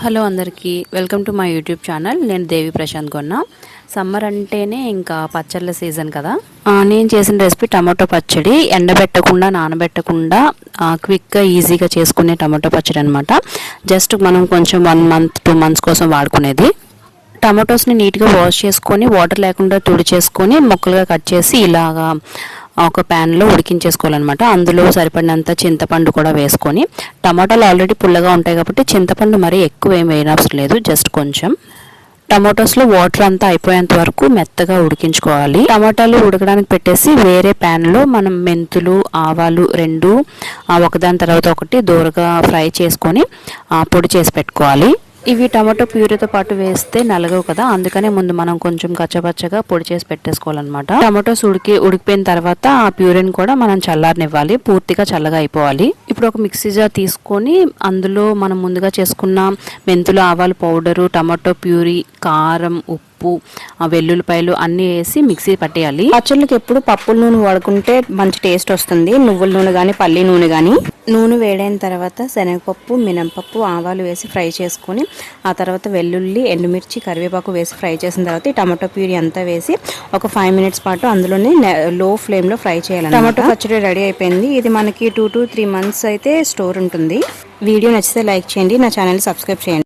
Hello అందరికీ welcome to my YouTube channel. నేను దేవి ప్రశాంత్ కొన్న. సమ్మర్ అంటేనే ఇంకా పచ్చళ్ళ సీజన్ కదా. నేను చేసిన రెసిపీ టమాటో పచ్చడి. ఎండబెట్టకుండా నానబెట్టకుండా క్విక్గా ఈజీగా చేసుకునే టమాటో పచ్చడి అనమాట. జస్ట్ మనం కొంచెం 1 month 2 months కోసం వాడుకునేది. టమాటోస్ని నీట్గా వాష్ చేసుకొని వాటర్ లేకుండా తుడిచేసుకొని ముక్కలుగా కట్ చేసి ఇలాగా ఒక ప్యాన్లో ఉడికించేసుకోవాలన్నమాట. అందులో సరిపడినంత చింతపండు కూడా వేసుకొని, టమాటాలు ఆల్రెడీ పుల్లగా ఉంటాయి కాబట్టి చింతపండు మరీ ఎక్కువ ఏం వేయనవసరం లేదు, జస్ట్ కొంచెం. టమాటోస్లో వాటర్ అంతా అయిపోయేంత వరకు మెత్తగా ఉడికించుకోవాలి. టమాటాలు ఉడకడానికి పెట్టేసి వేరే ప్యాన్లో మనం మెంతులు ఆవాలు రెండు ఒకదాని తర్వాత ఒకటి దూరగా ఫ్రై చేసుకొని పొడి చేసి పెట్టుకోవాలి. ఇవి టమాటో ప్యూరీతో పాటు వేస్తే నలగవు కదా, అందుకనే ముందు మనం కొంచెం కచ్చపచ్చగా పొడి చేసి పెట్టేసుకోవాలన్నమాట. టమాటోస్ ఉడికిపోయిన తర్వాత ఆ ప్యూరీని కూడా మనం చల్లారనివ్వాలి, పూర్తిగా చల్లగా అయిపోవాలి. ఇప్పుడు ఒక మిక్సీ జార్ తీసుకొని అందులో మనం ముందుగా చేసుకున్న మెంతులు ఆవాలు పౌడరు, టమాటో ప్యూరీ, కారం, ఉప్పు, వెల్లుల్లిపాయలు అన్నీ వేసి మిక్సీ పట్టేయాలి. పచ్చళ్ళకి ఎప్పుడు పప్పుల నూనె వాడుకుంటే మంచి టేస్ట్ వస్తుంది. నువ్వుల నూనె కానీ పల్లి నూనె కానీ. నూనె వేడైన తర్వాత శనగపప్పు, మినపప్పు, ఆవాలు వేసి ఫ్రై చేసుకొని ఆ తర్వాత వెల్లుల్లి, ఎండుమిర్చి, కరివేపాకు వేసి ఫ్రై చేసిన తర్వాత ఈ టమాటో ప్యూరీ అంతా వేసి ఒక 5 minutes పాటు అందులోనే లో ఫ్లేమ్లో ఫ్రై చేయాలి. టమాటో పచ్చడి రెడీ అయిపోయింది. ఇది మనకి 2 to 3 months అయితే స్టోర్ ఉంటుంది. వీడియో నచ్చితే లైక్ చేయండి, నా ఛానల్ సబ్స్క్రైబ్ చేయండి.